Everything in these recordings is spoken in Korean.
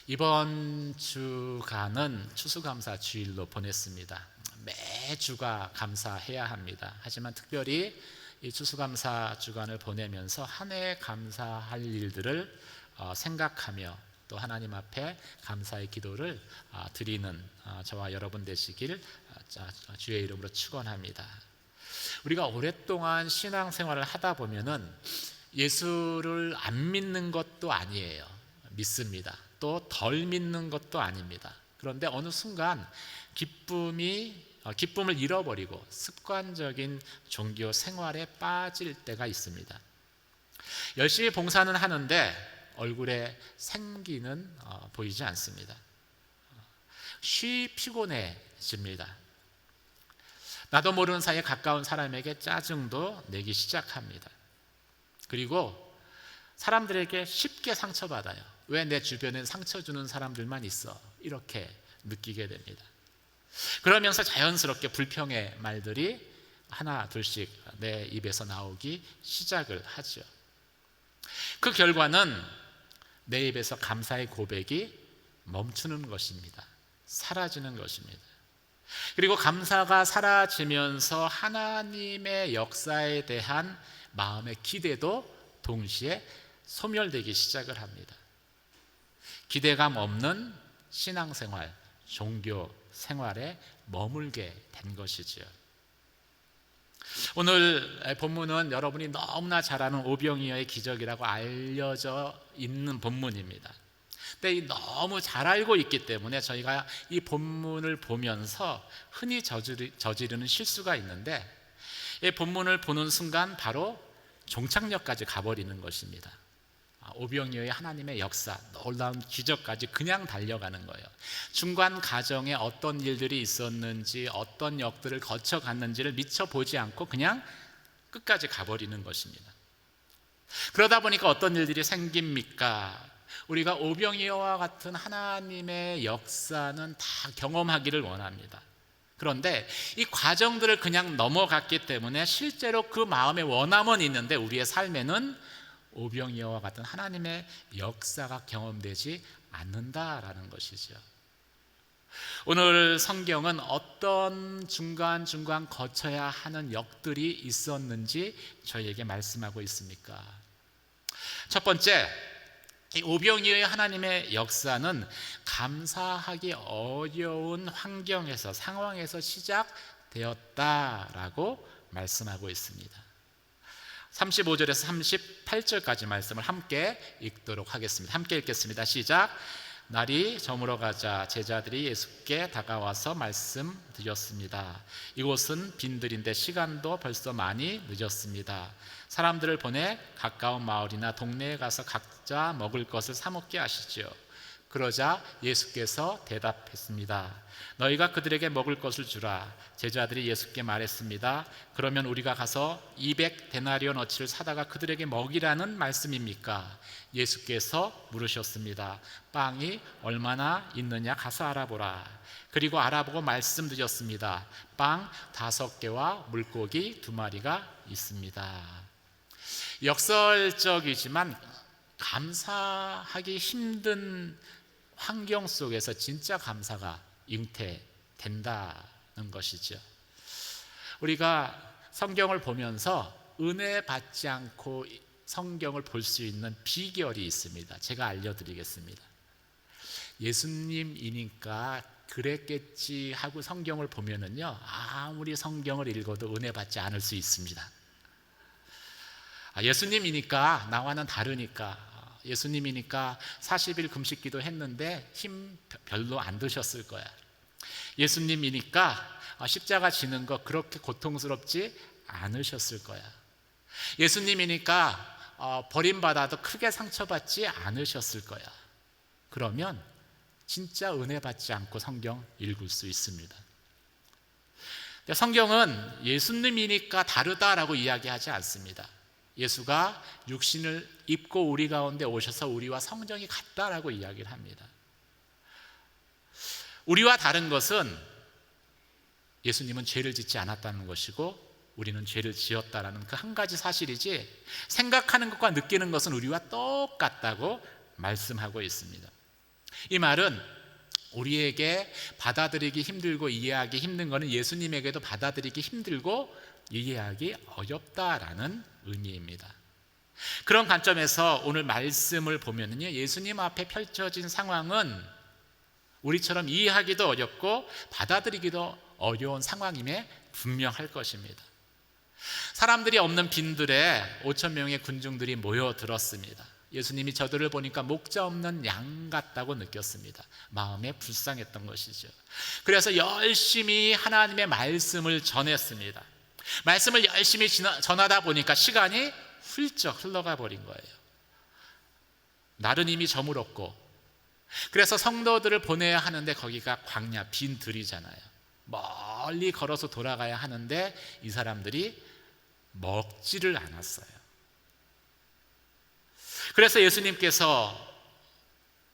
이번 주간은 추수감사 주일로 보냈습니다. 매주가 감사해야 합니다. 하지만 특별히 이 추수감사 주간을 보내면서 한 해 감사할 일들을 생각하며 또 하나님 앞에 감사의 기도를 드리는 저와 여러분 되시길 주의 이름으로 축원합니다. 우리가 오랫동안 신앙생활을 하다 보면은 예수를 안 믿는 것도 아니에요. 믿습니다. 또 덜 믿는 것도 아닙니다. 그런데 어느 순간 기쁨을 잃어버리고 습관적인 종교 생활에 빠질 때가 있습니다. 열심히 봉사는 하는데 얼굴에 생기는 보이지 않습니다. 피곤해집니다. 나도 모르는 사이에 가까운 사람에게 짜증도 내기 시작합니다. 그리고 사람들에게 쉽게 상처받아요. 왜 내 주변엔 상처 주는 사람들만 있어? 이렇게 느끼게 됩니다. 그러면서 자연스럽게 불평의 말들이 하나 둘씩 내 입에서 나오기 시작을 하죠. 그 결과는 내 입에서 감사의 고백이 멈추는 것입니다. 사라지는 것입니다. 그리고 감사가 사라지면서 하나님의 역사에 대한 마음의 기대도 동시에 소멸되기 시작을 합니다. 기대감 없는 신앙생활, 종교 생활에 머물게 된 것이지요. 오늘 본문은 여러분이 너무나 잘 아는 오병이어의 기적이라고 알려져 있는 본문입니다. 근데 너무 잘 알고 있기 때문에 저희가 이 본문을 보면서 흔히 저지르는 실수가 있는데, 이 본문을 보는 순간 바로 종착역까지 가버리는 것입니다. 오병이어의 하나님의 역사, 놀라운 기적까지 그냥 달려가는 거예요. 중간 과정에 어떤 일들이 있었는지, 어떤 역들을 거쳐갔는지를 미처 보지 않고 그냥 끝까지 가버리는 것입니다. 그러다 보니까 어떤 일들이 생깁니까? 우리가 오병이어와 같은 하나님의 역사는 다 경험하기를 원합니다. 그런데 이 과정들을 그냥 넘어갔기 때문에 실제로 그 마음의 원함은 있는데 우리의 삶에는 오병이어와 같은 하나님의 역사가 경험되지 않는다라는 것이죠. 오늘 성경은 어떤 중간중간 거쳐야 하는 역들이 있었는지 저희에게 말씀하고 있습니까? 첫 번째, 이 오병이어의 하나님의 역사는 감사하기 어려운 환경에서, 상황에서 시작되었다라고 말씀하고 있습니다. 35절에서 38절까지 말씀을 함께 읽도록 하겠습니다. 함께 읽겠습니다. 시작. 날이 저물어 가자 제자들이 예수께 다가와서 말씀 드렸습니다. 이곳은 빈들인데 시간도 벌써 많이 늦었습니다. 사람들을 보내 가까운 마을이나 동네에 가서 각자 먹을 것을 사 먹게 하시지요. 그러자 예수께서 대답했습니다. 너희가 그들에게 먹을 것을 주라. 제자들이 예수께 말했습니다. 그러면 우리가 가서 200데나리온어치를 사다가 그들에게 먹이라는 말씀입니까? 예수께서 물으셨습니다. 빵이 얼마나 있느냐 가서 알아보라. 그리고 알아보고 말씀드렸습니다. 빵 5개와 물고기 2마리가 있습니다. 역설적이지만 감사하기 힘든 환경 속에서 진짜 감사가 잉태된다는 것이죠. 우리가 성경을 보면서 은혜 받지 않고 성경을 볼 수 있는 비결이 있습니다. 제가 알려드리겠습니다. 예수님이니까 그랬겠지 하고 성경을 보면은요, 아무리 성경을 읽어도 은혜 받지 않을 수 있습니다. 예수님이니까 나와는 다르니까, 예수님이니까 40일 금식기도 했는데 힘 별로 안 드셨을 거야. 예수님이니까 십자가 지는 거 그렇게 고통스럽지 않으셨을 거야. 예수님이니까 버림받아도 크게 상처받지 않으셨을 거야. 그러면 진짜 은혜 받지 않고 성경 읽을 수 있습니다. 성경은 예수님이니까 다르다라고 이야기하지 않습니다. 예수가 육신을 입고 우리 가운데 오셔서 우리와 성정이 같다라고 이야기를 합니다. 우리와 다른 것은 예수님은 죄를 짓지 않았다는 것이고 우리는 죄를 지었다라는 그 한 가지 사실이지, 생각하는 것과 느끼는 것은 우리와 똑같다고 말씀하고 있습니다. 이 말은 우리에게 받아들이기 힘들고 이해하기 힘든 것은 예수님에게도 받아들이기 힘들고 이해하기 어렵다라는 의미입니다. 그런 관점에서 오늘 말씀을 보면요, 예수님 앞에 펼쳐진 상황은 우리처럼 이해하기도 어렵고 받아들이기도 어려운 상황임에 분명할 것입니다. 사람들이 없는 빈들에 5천 명의 군중들이 모여들었습니다. 예수님이 저들을 보니까 목자 없는 양 같다고 느꼈습니다. 마음에 불쌍했던 것이죠. 그래서 열심히 하나님의 말씀을 전했습니다. 말씀을 열심히 전하다 보니까 시간이 훌쩍 흘러가 버린 거예요. 날은 이미 저물었고, 그래서 성도들을 보내야 하는데 거기가 광야 빈 들이잖아요. 멀리 걸어서 돌아가야 하는데 이 사람들이 먹지를 않았어요. 그래서 예수님께서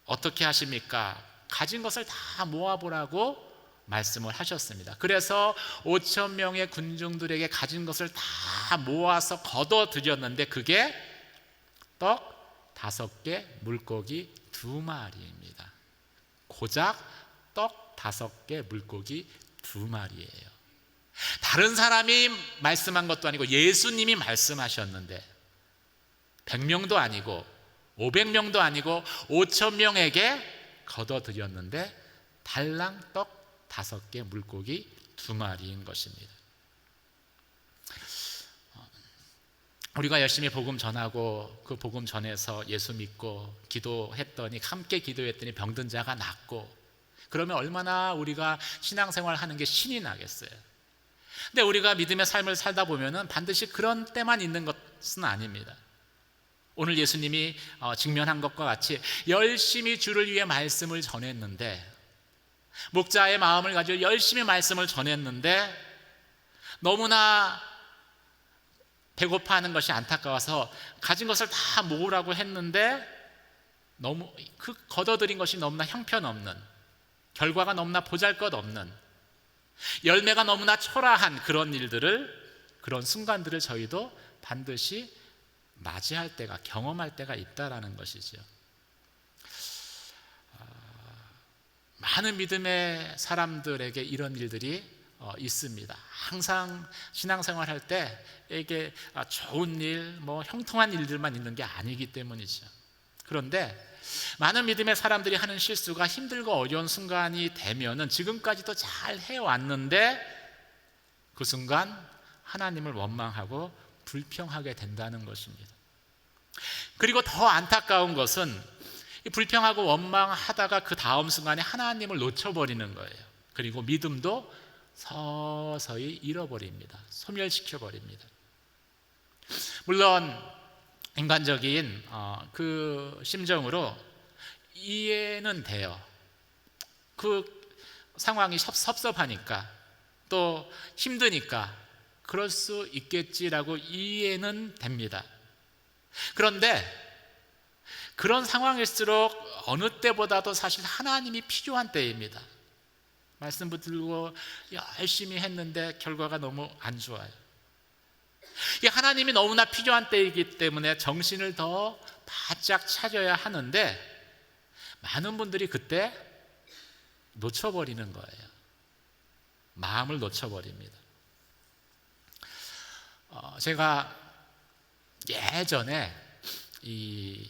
어떻게 하십니까? 가진 것을 다 모아보라고 말씀을 하셨습니다. 그래서 5천 명의 군중들에게 가진 것을 다 모아서 거둬들였는데 그게 떡 5개, 물고기 2마리입니다. 고작 떡 5개, 물고기 2마리예요. 다른 사람이 말씀한 것도 아니고 예수님이 말씀하셨는데 100명도 아니고 500명도 아니고 5천 명에게 거둬들였는데 달랑 떡 5개, 물고기 2마리인 것입니다. 우리가 열심히 복음 전하고 그 복음 전해서 예수 믿고 기도했더니, 함께 기도했더니 병든 자가 낫고, 그러면 얼마나 우리가 신앙생활 하는 게 신이 나겠어요. 근데 우리가 믿음의 삶을 살다 보면은 반드시 그런 때만 있는 것은 아닙니다. 오늘 예수님이 직면한 것과 같이 열심히 주를 위해 말씀을 전했는데, 목자의 마음을 가지고 열심히 말씀을 전했는데 너무나 배고파하는 것이 안타까워서 가진 것을 다 모으라고 했는데 너무 그 거둬들인 것이 너무나 형편없는, 결과가 너무나 보잘것없는, 열매가 너무나 초라한 그런 일들을, 그런 순간들을 저희도 반드시 맞이할 때가, 경험할 때가 있다라는 것이죠. 많은 믿음의 사람들에게 이런 일들이 있습니다. 항상 신앙생활할 때 이게 좋은 일, 형통한 일들만 있는 게 아니기 때문이죠. 그런데 많은 믿음의 사람들이 하는 실수가, 힘들고 어려운 순간이 되면은 지금까지도 잘 해왔는데 그 순간 하나님을 원망하고 불평하게 된다는 것입니다. 그리고 더 안타까운 것은 불평하고 원망하다가 그 다음 순간에 하나님을 놓쳐버리는 거예요. 그리고 믿음도 서서히 잃어버립니다. 소멸시켜버립니다. 물론 인간적인 그 심정으로 이해는 돼요. 그 상황이 섭섭하니까, 또 힘드니까 그럴 수 있겠지라고 이해는 됩니다. 그런데 그런 상황일수록 어느 때보다도 사실 하나님이 필요한 때입니다. 말씀 붙들고 열심히 했는데 결과가 너무 안 좋아요. 이 하나님이 너무나 필요한 때이기 때문에 정신을 더 바짝 차려야 하는데 많은 분들이 그때 놓쳐버리는 거예요. 마음을 놓쳐버립니다. 제가 예전에 이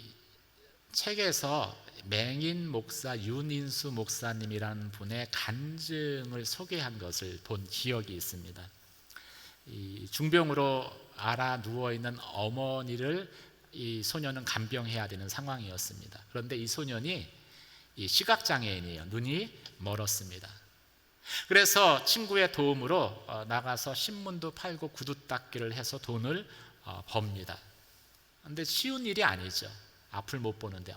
책에서 맹인 목사 윤인수 목사님이라는 분의 간증을 소개한 것을 본 기억이 있습니다. 이 중병으로 알아 누워있는 어머니를 이 소년은 간병해야 되는 상황이었습니다. 그런데 이 소년이 이 시각장애인이에요. 눈이 멀었습니다. 그래서 친구의 도움으로 나가서 신문도 팔고 구두 닦기를 해서 돈을 법니다. 그런데 쉬운 일이 아니죠. 앞을 못 보는데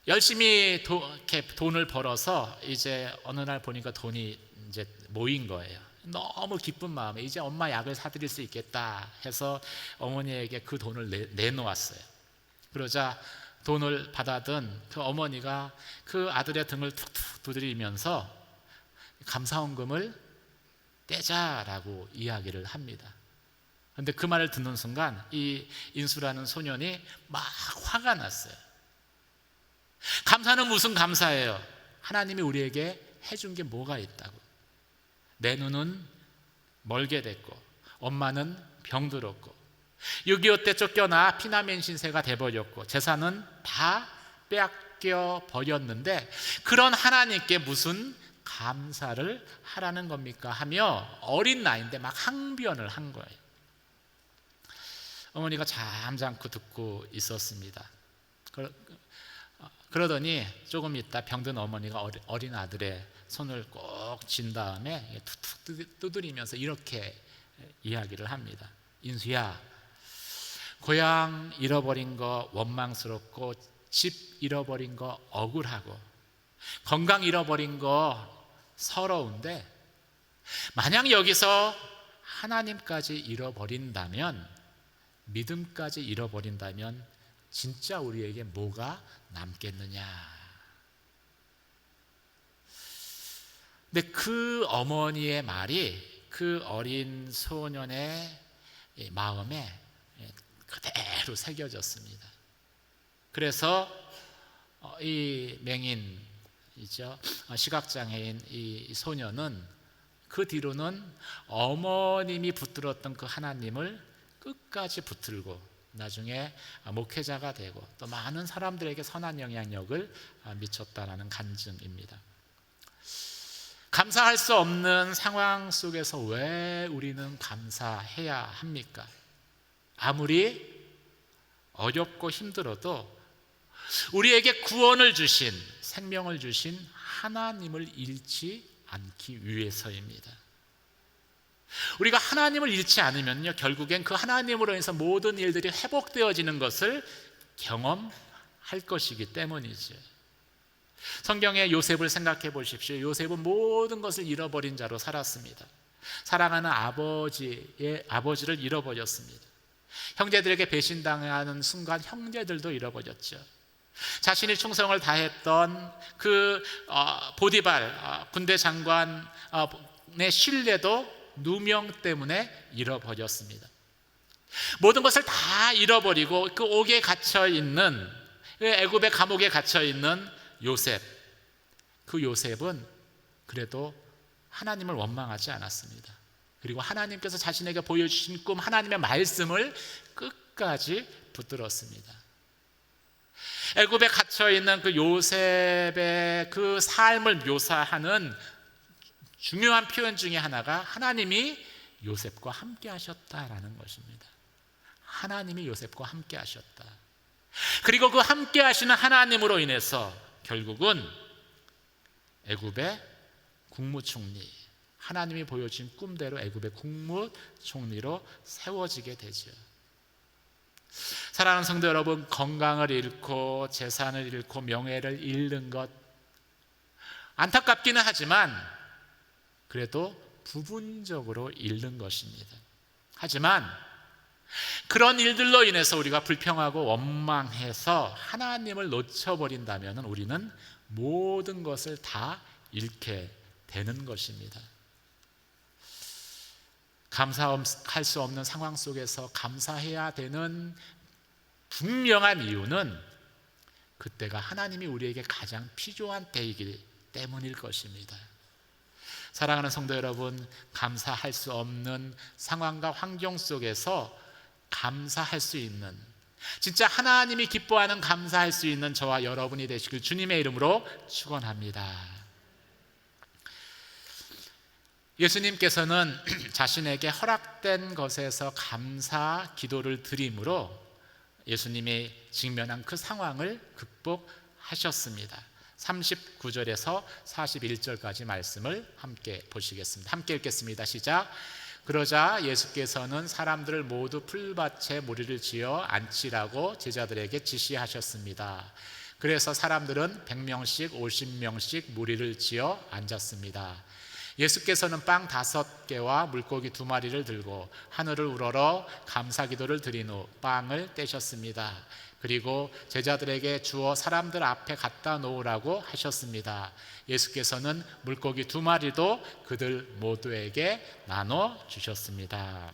열심히 이렇게 돈을 벌어서 이제 어느 날 보니까 돈이 이제 모인 거예요. 너무 기쁜 마음에 이제 엄마 약을 사드릴 수 있겠다 해서 어머니에게 그 돈을 내놓았어요. 그러자 돈을 받아든 그 어머니가 그 아들의 등을 툭툭 두드리면서 감사원금을 떼자라고 이야기를 합니다. 그런데 그 말을 듣는 순간 이 인수라는 소년이 막 화가 났어요. 감사는 무슨 감사예요? 하나님이 우리에게 해준 게 뭐가 있다고. 내 눈은 멀게 됐고, 엄마는 병들었고, 6.25 때 쫓겨나 피난민 신세가 돼버렸고, 재산은 다 빼앗겨 버렸는데 그런 하나님께 무슨 감사를 하라는 겁니까? 하며 어린 나이인데 막 항변을 한 거예요. 어머니가 잠잠고 듣고 있었습니다. 그러더니 조금 있다 병든 어머니가 어린 아들의 손을 꼭 쥔 다음에 툭툭 두드리면서 이렇게 이야기를 합니다. 인수야, 고향 잃어버린 거 원망스럽고, 집 잃어버린 거 억울하고, 건강 잃어버린 거 서러운데, 만약 여기서 하나님까지 잃어버린다면, 믿음까지 잃어버린다면 진짜 우리에게 뭐가 남겠느냐. 근데 그 어머니의 말이 그 어린 소년의 마음에 그대로 새겨졌습니다. 그래서 이 맹인이죠, 시각장애인 이 소년은 그 뒤로는 어머님이 붙들었던 그 하나님을 끝까지 붙들고 나중에 목회자가 되고 또 많은 사람들에게 선한 영향력을 미쳤다라는 간증입니다. 감사할 수 없는 상황 속에서 왜 우리는 감사해야 합니까? 아무리 어렵고 힘들어도 우리에게 구원을 주신, 생명을 주신 하나님을 잃지 않기 위해서입니다. 우리가 하나님을 잃지 않으면요, 결국엔 그 하나님으로 인해서 모든 일들이 회복되어지는 것을 경험할 것이기 때문이죠. 성경의 요셉을 생각해 보십시오. 요셉은 모든 것을 잃어버린 자로 살았습니다. 사랑하는 아버지를 잃어버렸습니다. 형제들에게 배신당하는 순간 형제들도 잃어버렸죠. 자신이 충성을 다했던 그 보디발 군대 장관의 신뢰도 누명 때문에 잃어버렸습니다. 모든 것을 다 잃어버리고 그 옥에 갇혀있는, 애굽의 감옥에 갇혀있는 요셉, 그 요셉은 그래도 하나님을 원망하지 않았습니다. 그리고 하나님께서 자신에게 보여주신 꿈, 하나님의 말씀을 끝까지 붙들었습니다. 애굽에 갇혀있는 그 요셉의 그 삶을 묘사하는 중요한 표현 중에 하나가 하나님이 요셉과 함께 하셨다라는 것입니다. 하나님이 요셉과 함께 하셨다. 그리고 그 함께 하시는 하나님으로 인해서 결국은 애굽의 국무총리, 하나님이 보여준 꿈대로 애굽의 국무총리로 세워지게 되죠. 사랑하는 성도 여러분, 건강을 잃고 재산을 잃고 명예를 잃는 것 안타깝기는 하지만 그래도 부분적으로 잃는 것입니다. 하지만 그런 일들로 인해서 우리가 불평하고 원망해서 하나님을 놓쳐버린다면 우리는 모든 것을 다 잃게 되는 것입니다. 감사할 수 없는 상황 속에서 감사해야 되는 분명한 이유는 그때가 하나님이 우리에게 가장 필요한 때이기 때문일 것입니다. 사랑하는 성도 여러분, 감사할 수 없는 상황과 환경 속에서 감사할 수 있는, 진짜 하나님이 기뻐하는 감사할 수 있는 저와 여러분이 되시길 주님의 이름으로 축원합니다. 예수님께서는 자신에게 허락된 것에서 감사 기도를 드림으로 예수님이 직면한 그 상황을 극복하셨습니다. 39절에서 41절까지 말씀을 함께 보시겠습니다. 함께 읽겠습니다. 시작. 그러자 예수께서는 사람들을 모두 풀밭에 무리를 지어 앉히라고 제자들에게 지시하셨습니다. 그래서 사람들은 100명씩 50명씩 무리를 지어 앉았습니다. 예수께서는 빵 5개와 물고기 2마리를 들고 하늘을 우러러 감사기도를 드린 후 빵을 떼셨습니다. 그리고 제자들에게 주어 사람들 앞에 갖다 놓으라고 하셨습니다. 예수께서는 물고기 2마리도 그들 모두에게 나눠 주셨습니다.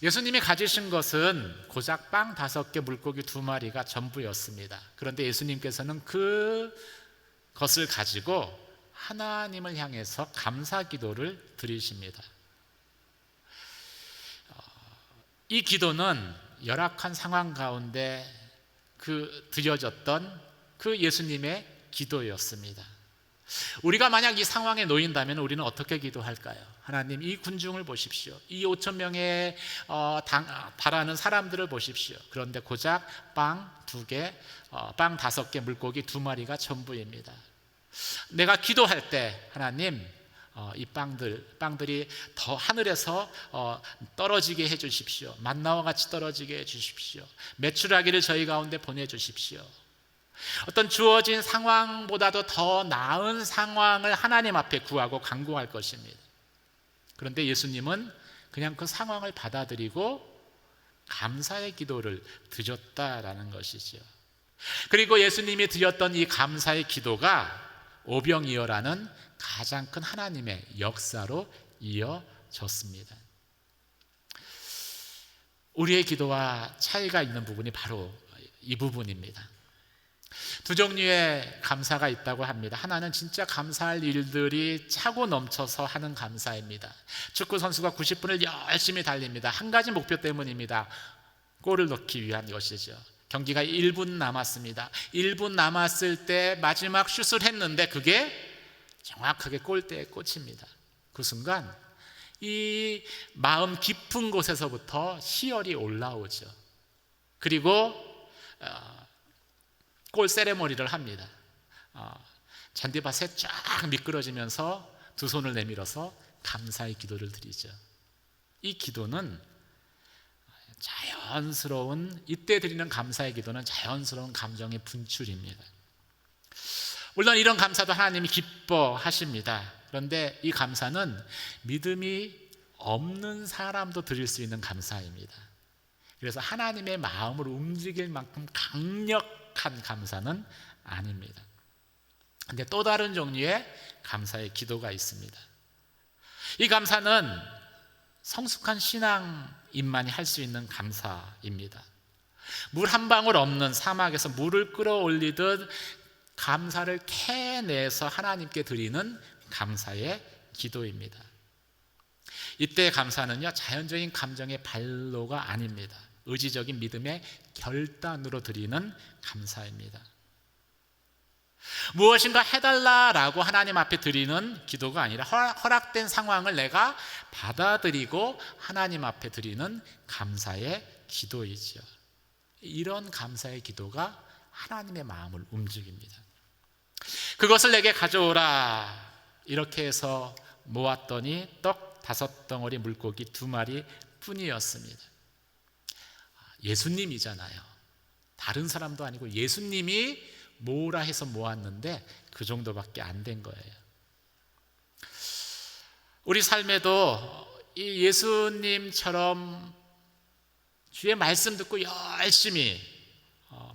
예수님이 가지신 것은 고작 빵 5개, 물고기 2마리가 전부였습니다. 그런데 예수님께서는 그것을 가지고 하나님을 향해서 감사 기도를 드리십니다. 이 기도는 열악한 상황 가운데 드려졌던 그 예수님의 기도였습니다. 우리가 만약 이 상황에 놓인다면 우리는 어떻게 기도할까요? 하나님, 이 군중을 보십시오. 이 5천 명에 달하는 사람들을 보십시오. 그런데 고작 빵 2개, 빵 5개, 물고기 2마리가 전부입니다. 내가 기도할 때 하나님, 이 빵들이 더 하늘에서 떨어지게 해주십시오. 만나와 같이 떨어지게 해주십시오. 메추라기를 저희 가운데 보내주십시오. 어떤 주어진 상황보다도 더 나은 상황을 하나님 앞에 구하고 간구할 것입니다. 그런데 예수님은 그냥 그 상황을 받아들이고 감사의 기도를 드렸다라는 것이죠. 그리고 예수님이 드렸던 이 감사의 기도가 오병이어라는 가장 큰 하나님의 역사로 이어졌습니다. 우리의 기도와 차이가 있는 부분이 바로 이 부분입니다. 2 종류의 감사가 있다고 합니다. 하나는 진짜 감사할 일들이 차고 넘쳐서 하는 감사입니다. 축구 선수가 90분을 열심히 달립니다. 한 가지 목표 때문입니다. 골을 넣기 위한 것이죠. 경기가 1분 남았습니다. 1분 남았을 때 마지막 슛을 했는데 그게 정확하게 골대에 꽂힙니다. 그 순간 이 마음 깊은 곳에서부터 희열이 올라오죠. 그리고 골 세레머니를 합니다. 잔디밭에 쫙 미끄러지면서 2 손을 내밀어서 감사의 기도를 드리죠. 이 기도는 이때 드리는 감사의 기도는 자연스러운 감정의 분출입니다. 물론 이런 감사도 하나님이 기뻐하십니다. 그런데 이 감사는 믿음이 없는 사람도 드릴 수 있는 감사입니다. 그래서 하나님의 마음을 움직일 만큼 강력한 감사는 아닙니다. 그런데 또 다른 종류의 감사의 기도가 있습니다. 이 감사는 성숙한 신앙인만이 할 수 있는 감사입니다. 물 한 방울 없는 사막에서 물을 끌어올리듯 감사를 캐내서 하나님께 드리는 감사의 기도입니다. 이때의 감사는요, 자연적인 감정의 발로가 아닙니다. 의지적인 믿음의 결단으로 드리는 감사입니다. 무엇인가 해달라라고 하나님 앞에 드리는 기도가 아니라 허락된 상황을 내가 받아들이고 하나님 앞에 드리는 감사의 기도이죠. 이런 감사의 기도가 하나님의 마음을 움직입니다. 그것을 내게 가져오라, 이렇게 해서 모았더니 떡 5덩어리, 물고기 2마리 뿐이었습니다. 예수님이잖아요. 다른 사람도 아니고 예수님이 모으라 해서 모았는데 그 정도밖에 안 된 거예요. 우리 삶에도 이 예수님처럼 주의 말씀 듣고 열심히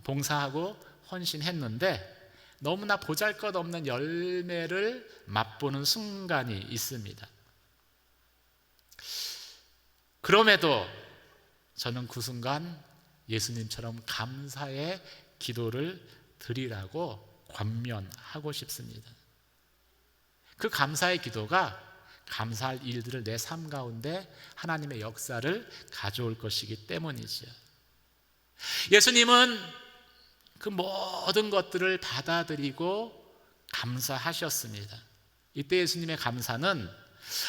봉사하고 헌신했는데 너무나 보잘것없는 열매를 맛보는 순간이 있습니다. 그럼에도 저는 그 순간 예수님처럼 감사의 기도를 드리라고 권면하고 싶습니다. 그 감사의 기도가 감사할 일들을 내 삶 가운데 하나님의 역사를 가져올 것이기 때문이죠. 예수님은 그 모든 것들을 받아들이고 감사하셨습니다. 이때 예수님의 감사는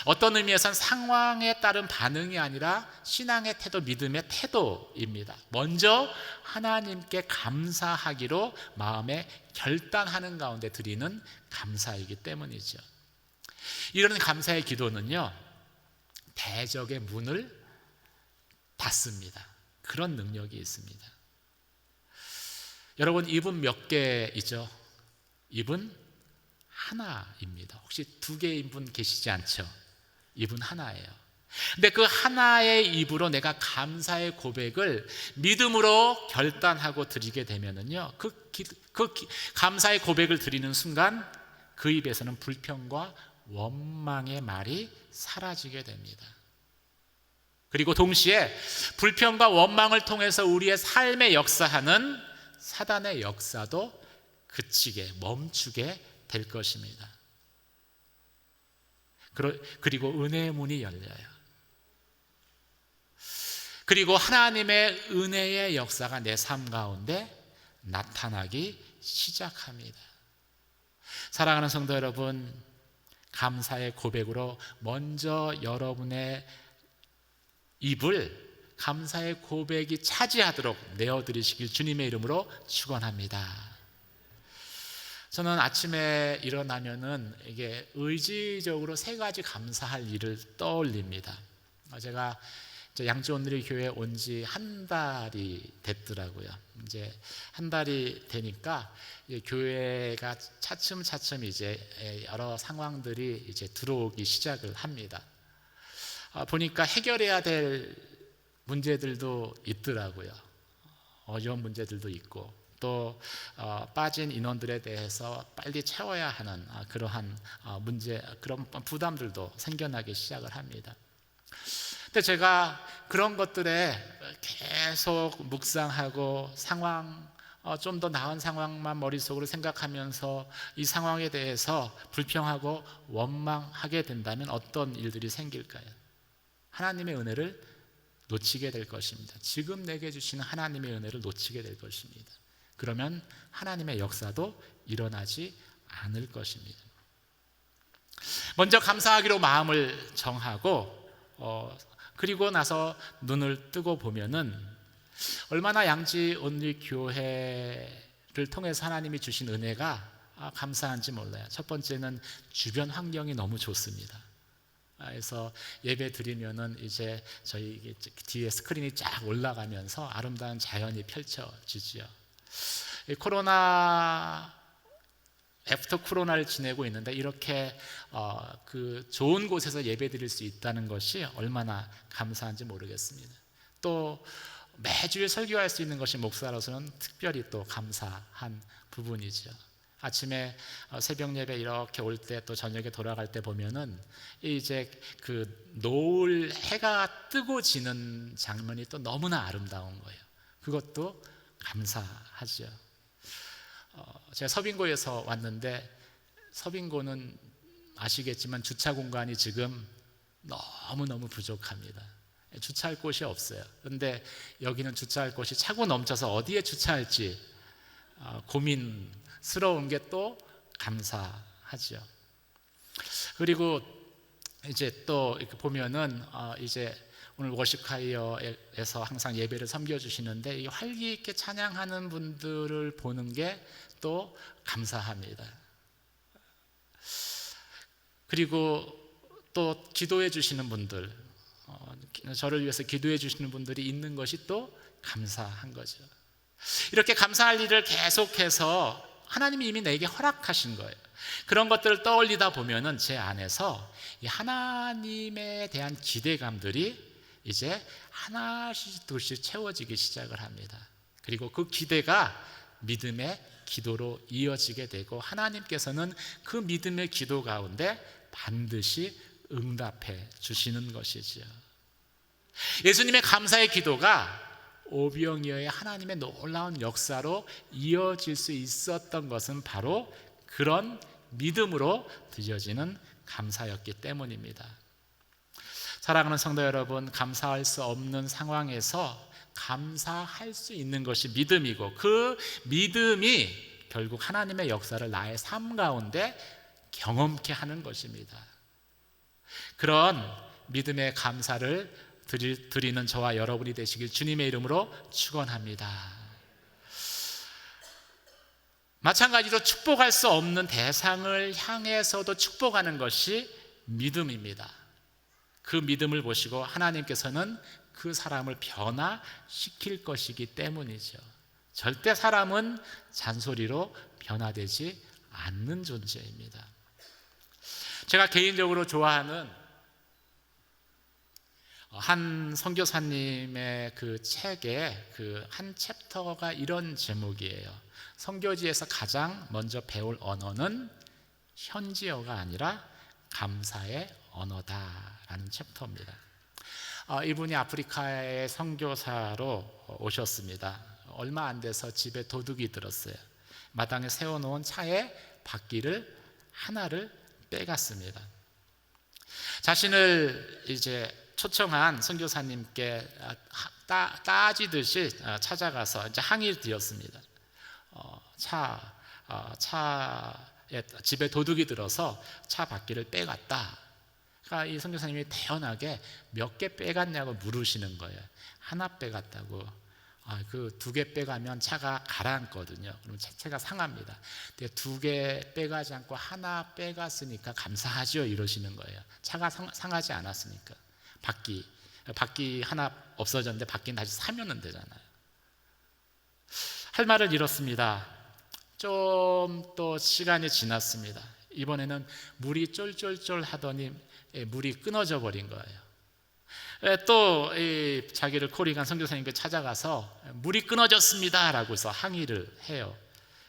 어떤 의미에선 상황에 따른 반응이 아니라 신앙의 태도, 믿음의 태도입니다. 먼저 하나님께 감사하기로 마음에 결단하는 가운데 드리는 감사이기 때문이죠. 이런 감사의 기도는요, 대적의 문을 닫습니다. 그런 능력이 있습니다. 여러분, 입은 몇 개이죠? 입은 하나입니다. 혹시 2개인 분 계시지 않죠? 입은 하나예요. 근데 그 하나의 입으로 내가 감사의 고백을 믿음으로 결단하고 드리게 되면은요, 감사의 고백을 드리는 순간 그 입에서는 불평과 원망의 말이 사라지게 됩니다. 그리고 동시에 불평과 원망을 통해서 우리의 삶에 역사하는 사단의 역사도 그치게, 멈추게 될 것입니다. 그리고 은혜의 문이 열려요. 그리고 하나님의 은혜의 역사가 내 삶 가운데 나타나기 시작합니다. 사랑하는 성도 여러분, 감사의 고백으로 먼저 여러분의 입을 감사의 고백이 차지하도록 내어드리시길 주님의 이름으로 축원합니다. 저는 아침에 일어나면은 이게 의지적으로 세 가지 감사할 일을 떠올립니다. 제가 양주 온누리 교회에 온 지 한 달이 됐더라고요. 이제 한 달이 되니까 교회가 차츰차츰 이제 여러 상황들이 이제 들어오기 시작을 합니다. 보니까 해결해야 될 문제들도 있더라고요. 어려운 문제들도 있고 또 빠진 인원들에 대해서 빨리 채워야 하는 그러한 문제, 그런 부담들도 생겨나기 시작을 합니다. 근데 제가 그런 것들에 계속 묵상하고 상황, 좀 더 나은 상황만 머릿속으로 생각하면서 이 상황에 대해서 불평하고 원망하게 된다면 어떤 일들이 생길까요? 하나님의 은혜를 놓치게 될 것입니다. 지금 내게 주시는 하나님의 은혜를 놓치게 될 것입니다. 그러면 하나님의 역사도 일어나지 않을 것입니다. 먼저 감사하기로 마음을 정하고 그리고 나서 눈을 뜨고 보면은 얼마나 양지 온누리 교회를 통해서 하나님이 주신 은혜가 감사한지 몰라요. 첫 번째는 주변 환경이 너무 좋습니다. 그래서 예배 드리면은 이제 저희 뒤에 스크린이 쫙 올라가면서 아름다운 자연이 펼쳐지지요. 애프터 코로나를 지내고 있는데 이렇게 그 좋은 곳에서 예배 드릴 수 있다는 것이 얼마나 감사한지 모르겠습니다. 또 매주일 설교할 수 있는 것이 목사로서는 특별히 또 감사한 부분이죠. 아침에 새벽 예배 이렇게 올 때 또 저녁에 돌아갈 때 보면은 이제 그 노을 해가 뜨고 지는 장면이 또 너무나 아름다운 거예요. 그것도 감사하죠. 제가 서빙고에서 왔는데 서빙고는 아시겠지만 주차 공간이 지금 너무너무 부족합니다. 주차할 곳이 없어요. 그런데 여기는 주차할 곳이 차고 넘쳐서 어디에 주차할지 고민스러운 게 또 감사하죠. 그리고 이제 또 이렇게 보면은 이제 오늘 워십카이어에서 항상 예배를 섬겨주시는데 이 활기 있게 찬양하는 분들을 보는 게 또 감사합니다. 그리고 또 기도해 주시는 분들, 저를 위해서 기도해 주시는 분들이 있는 것이 또 감사한 거죠. 이렇게 감사할 일을 계속해서 하나님이 이미 내게 허락하신 거예요. 그런 것들을 떠올리다 보면은 제 안에서 이 하나님에 대한 기대감들이 이제 하나씩 둘씩 채워지기 시작을 합니다. 그리고 그 기대가 믿음의 기도로 이어지게 되고 하나님께서는 그 믿음의 기도 가운데 반드시 응답해 주시는 것이지요. 예수님의 감사의 기도가 오병이어의 하나님의 놀라운 역사로 이어질 수 있었던 것은 바로 그런 믿음으로 드려지는 감사였기 때문입니다. 사랑하는 성도 여러분, 감사할 수 없는 상황에서 감사할 수 있는 것이 믿음이고 그 믿음이 결국 하나님의 역사를 나의 삶 가운데 경험케 하는 것입니다. 그런 믿음의 감사를 드리는 저와 여러분이 되시길 주님의 이름으로 축원합니다. 마찬가지로 축복할 수 없는 대상을 향해서도 축복하는 것이 믿음입니다. 그 믿음을 보시고 하나님께서는 그 사람을 변화시킬 것이기 때문이죠. 절대 사람은 잔소리로 변화되지 않는 존재입니다. 제가 개인적으로 좋아하는 한 선교사님의 그 책에 그 한 챕터가 이런 제목이에요. 선교지에서 가장 먼저 배울 언어는 현지어가 아니라 감사의 언어다라는 챕터입니다. 이분이 아프리카의 선교사로 오셨습니다. 얼마 안 돼서 집에 도둑이 들었어요. 마당에 세워놓은 차에 바퀴를 하나를 빼갔습니다. 자신을 이제 초청한 선교사님께 따지듯이 찾아가서 이제 항의를 드렸습니다. 차에 집에 도둑이 들어서 차 바퀴를 빼갔다. 그러니까 이 선교사님이 태연하게 몇 개 빼갔냐고 물으시는 거예요. 하나 빼갔다고. 그 2개 빼가면 차가 가라앉거든요. 그럼 차가 상합니다. 근데 2개 빼가지 않고 하나 빼갔으니까 감사하죠 이러시는 거예요. 차가 상하지 않았으니까. 바퀴 하나 없어졌는데 바퀴는 다시 사면 되잖아요. 할 말을 잃었습니다. 좀 또 시간이 지났습니다. 이번에는 물이 쫄쫄쫄 하더니 물이 끊어져 버린 거예요. 또 자기를 코리간 선교사님께 찾아가서 물이 끊어졌습니다 라고 해서 항의를 해요.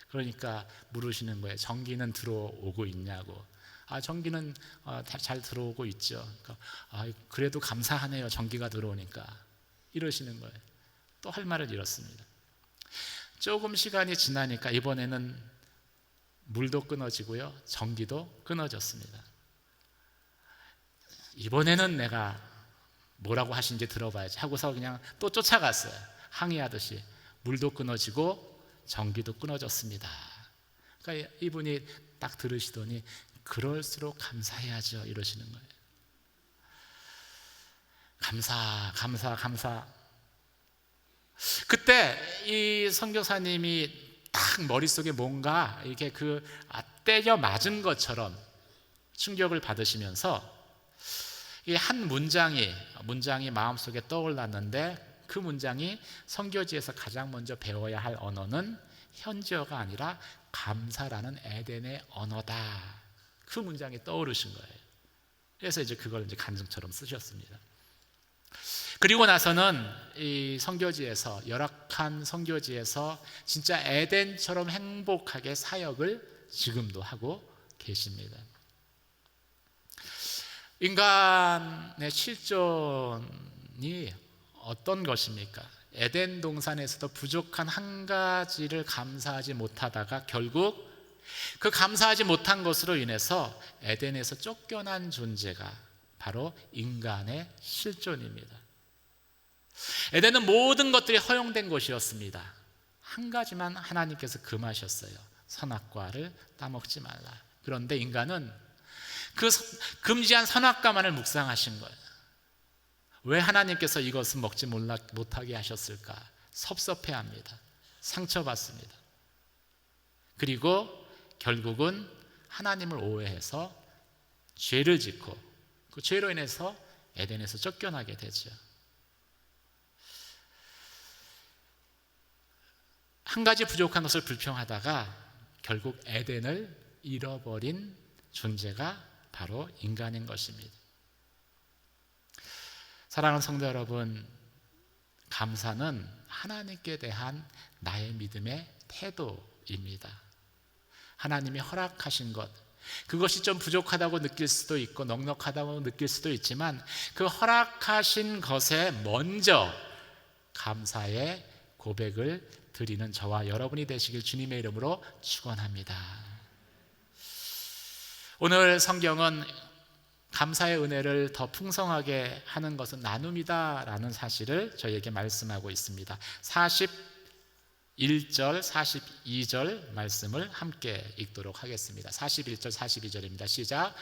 그러니까 물으시는 거예요. 전기는 들어오고 있냐고. 전기는 잘 들어오고 있죠. 그러니까, 그래도 감사하네요 전기가 들어오니까 이러시는 거예요. 또 할 말을 잃었습니다. 조금 시간이 지나니까 이번에는 물도 끊어지고요 전기도 끊어졌습니다. 이번에는 내가 뭐라고 하시는지 들어봐야지 하고서 그냥 또 쫓아갔어요. 항의하듯이. 물도 끊어지고 전기도 끊어졌습니다. 그러니까 이분이 딱 들으시더니 그럴수록 감사해야죠 이러시는 거예요. 감사. 그때 이 선교사님이 딱 머릿속에 뭔가 이렇게 때려 맞은 것처럼 충격을 받으시면서 이 한 문장이 마음속에 떠올랐는데 그 문장이 선교지에서 가장 먼저 배워야 할 언어는 현지어가 아니라 감사라는 에덴의 언어다. 그 문장이 떠오르신 거예요. 그래서 이제 그걸 이제 간증처럼 쓰셨습니다. 그리고 나서는 이 선교지에서 열악한 선교지에서 진짜 에덴처럼 행복하게 사역을 지금도 하고 계십니다. 인간의 실존이 어떤 것입니까? 에덴 동산에서도 부족한 한 가지를 감사하지 못하다가 결국 그 감사하지 못한 것으로 인해서 에덴에서 쫓겨난 존재가 바로 인간의 실존입니다. 에덴은 모든 것들이 허용된 곳이었습니다. 한 가지만 하나님께서 금하셨어요. 선악과를 따먹지 말라. 그런데 인간은 그 금지한 선악과만을 묵상하신 거예요. 왜 하나님께서 이것은 먹지 못하게 하셨을까? 섭섭해합니다. 상처받습니다. 그리고 결국은 하나님을 오해해서 죄를 짓고 그 죄로 인해서 에덴에서 쫓겨나게 되죠. 한 가지 부족한 것을 불평하다가 결국 에덴을 잃어버린 존재가 바로 인간인 것입니다. 사랑하는 성도 여러분, 감사는 하나님께 대한 나의 믿음의 태도입니다. 하나님이 허락하신 것, 그것이 좀 부족하다고 느낄 수도 있고 넉넉하다고 느낄 수도 있지만 그 허락하신 것에 먼저 감사의 고백을 드리는 저와 여러분이 되시길 주님의 이름으로 축원합니다. 오늘 성경은 감사의 은혜를 더 풍성하게 하는 것은 나눔이다 라는 사실을 저희에게 말씀하고 있습니다. 41절, 42절 말씀을 함께 읽도록 하겠습니다. 41절, 42절입니다. 시작.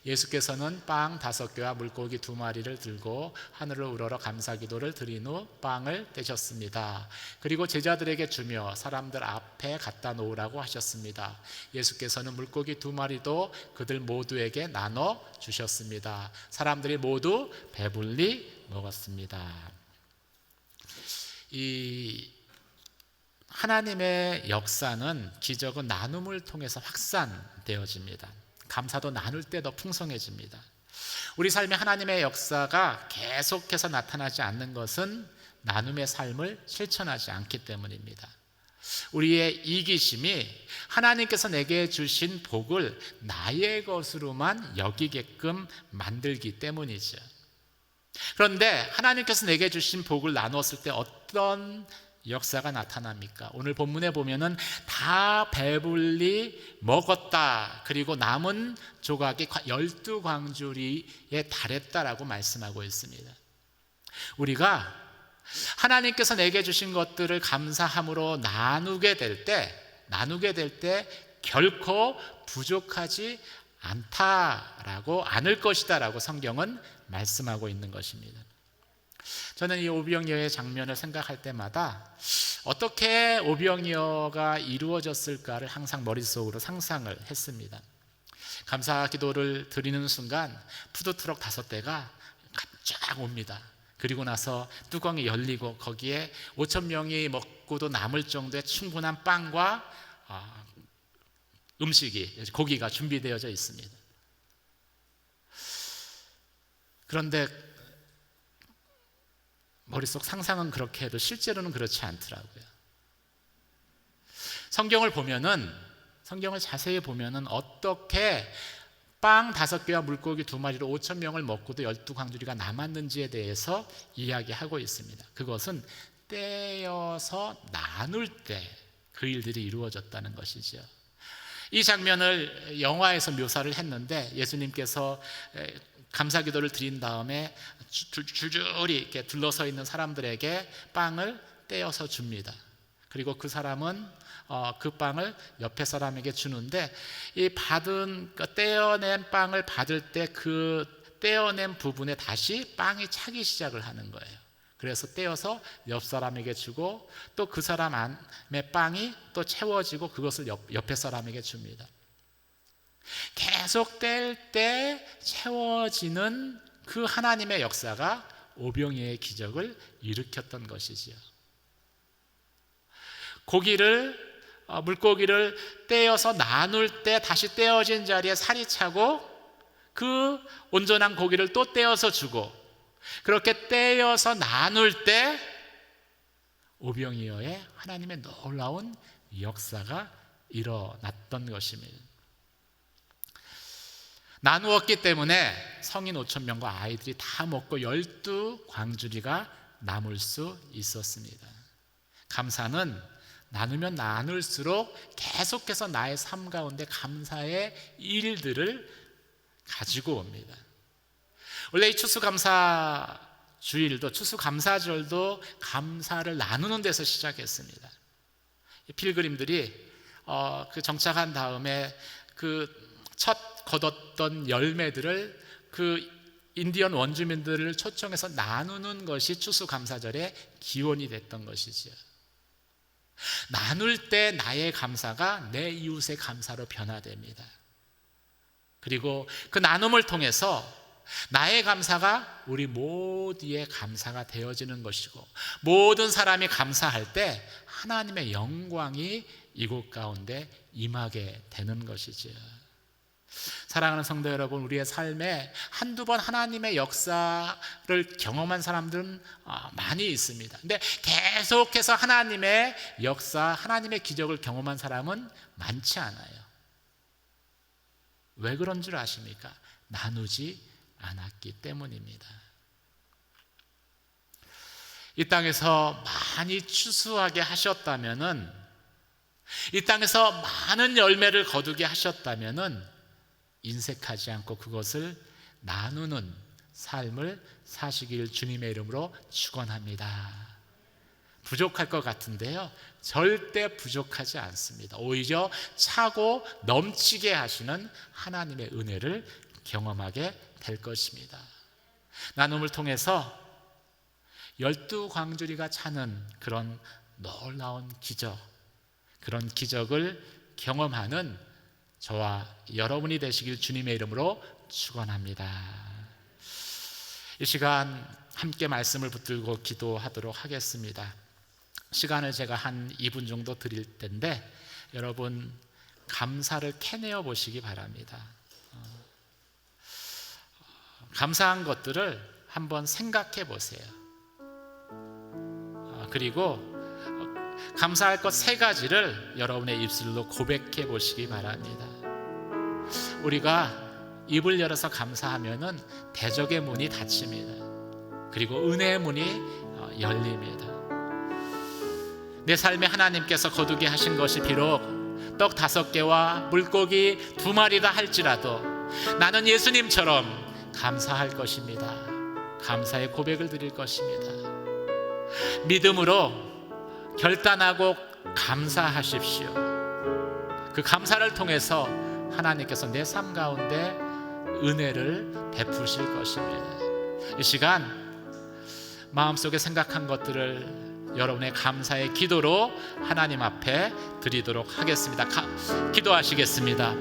예수께서는 빵 5개와 물고기 2마리를 들고 하늘을 우러러 감사기도를 드린 후 빵을 떼셨습니다. 그리고 제자들에게 주며 사람들 앞에 갖다 놓으라고 하셨습니다. 예수께서는 물고기 2마리도 그들 모두에게 나눠 주셨습니다. 사람들이 모두 배불리 먹었습니다. 이 하나님의 역사는 기적은 나눔을 통해서 확산되어집니다. 감사도 나눌 때 더 풍성해집니다. 우리 삶에 하나님의 역사가 계속해서 나타나지 않는 것은 나눔의 삶을 실천하지 않기 때문입니다. 우리의 이기심이 하나님께서 내게 주신 복을 나의 것으로만 여기게끔 만들기 때문이죠. 그런데 하나님께서 내게 주신 복을 나누었을 때 어떤 역사가 나타납니까? 오늘 본문에 보면은 다 배불리 먹었다. 그리고 남은 조각이 12광주리에 달했다라고 말씀하고 있습니다. 우리가 하나님께서 내게 주신 것들을 감사함으로 나누게 될 때 결코 부족하지 않을 것이다라고 성경은 말씀하고 있는 것입니다. 저는 이 오병이어의 장면을 생각할 때마다 어떻게 오병이어가 이루어졌을까를 항상 머릿속으로 상상을 했습니다. 감사 기도를 드리는 순간 푸드트럭 5대가 쫙 옵니다. 그리고 나서 뚜껑이 열리고 거기에 5,000명이 먹고도 남을 정도의 충분한 빵과 고기가 준비되어져 있습니다. 그런데 머릿속 상상은 그렇게 해도 실제로는 그렇지 않더라고요. 성경을 자세히 보면은 어떻게 빵 5개와 물고기 2마리로 5,000명을 먹고도 12광주리가 남았는지에 대해서 이야기하고 있습니다. 그것은 떼어서 나눌 때 그 일들이 이루어졌다는 것이죠. 이 장면을 영화에서 묘사를 했는데 예수님께서 감사기도를 드린 다음에 줄줄이 이렇게 둘러서 있는 사람들에게 빵을 떼어서 줍니다. 그리고 그 사람은 그 빵을 옆에 사람에게 주는데 이 떼어낸 빵을 받을 때 그 떼어낸 부분에 다시 빵이 차기 시작을 하는 거예요. 그래서 떼어서 옆 사람에게 주고 또 그 사람 안에 빵이 또 채워지고 그것을 옆에 사람에게 줍니다. 계속 뗄 때 채워지는 그 하나님의 역사가 오병이어의 기적을 일으켰던 것이지요. 물고기를 떼어서 나눌 때 다시 떼어진 자리에 살이 차고 그 온전한 고기를 또 떼어서 주고 그렇게 떼어서 나눌 때 오병이어의 하나님의 놀라운 역사가 일어났던 것입니다. 나누었기 때문에 성인 5,000명과 아이들이 다 먹고 12광주리가 남을 수 있었습니다. 감사는 나누면 나눌수록 계속해서 나의 삶 가운데 감사의 일들을 가지고 옵니다. 원래 이 추수감사절도 감사를 나누는 데서 시작했습니다. 필그림들이 정착한 다음에 첫 거뒀던 열매들을 인디언 원주민들을 초청해서 나누는 것이 추수감사절의 기원이 됐던 것이지요. 나눌 때 나의 감사가 내 이웃의 감사로 변화됩니다. 그리고 그 나눔을 통해서 나의 감사가 우리 모두의 감사가 되어지는 것이고 모든 사람이 감사할 때 하나님의 영광이 이곳 가운데 임하게 되는 것이지요. 사랑하는 성도 여러분, 우리의 삶에 한두 번 하나님의 역사를 경험한 사람들은 많이 있습니다. 근데 계속해서 하나님의 역사, 하나님의 기적을 경험한 사람은 많지 않아요. 왜 그런 줄 아십니까? 나누지 않았기 때문입니다. 이 땅에서 많이 추수하게 하셨다면은, 이 땅에서 많은 열매를 거두게 하셨다면은 인색하지 않고 그것을 나누는 삶을 사시길 주님의 이름으로 축원합니다. 부족할 것 같은데요, 절대 부족하지 않습니다. 오히려 차고 넘치게 하시는 하나님의 은혜를 경험하게 될 것입니다. 나눔을 통해서 12광주리가 차는 그런 놀라운 기적, 그런 기적을 경험하는 저와 여러분이 되시길 주님의 이름으로 축원합니다. 이 시간 함께 말씀을 붙들고 기도하도록 하겠습니다. 시간을 제가 한 2분 정도 드릴 텐데 여러분 감사를 캐내어 보시기 바랍니다. 감사한 것들을 한번 생각해 보세요. 그리고 감사할 것 3가지를 여러분의 입술로 고백해 보시기 바랍니다. 우리가 입을 열어서 감사하면은 대적의 문이 닫힙니다. 그리고 은혜의 문이 열립니다. 내 삶에 하나님께서 거두게 하신 것이 비록 떡 5개와 물고기 2마리다 할지라도 나는 예수님처럼 감사할 것입니다. 감사의 고백을 드릴 것입니다. 믿음으로 결단하고 감사하십시오. 그 감사를 통해서 하나님께서 내 삶 가운데 은혜를 베푸실 것입니다. 이 시간 마음속에 생각한 것들을 여러분의 감사의 기도로 하나님 앞에 드리도록 하겠습니다. 기도하시겠습니다.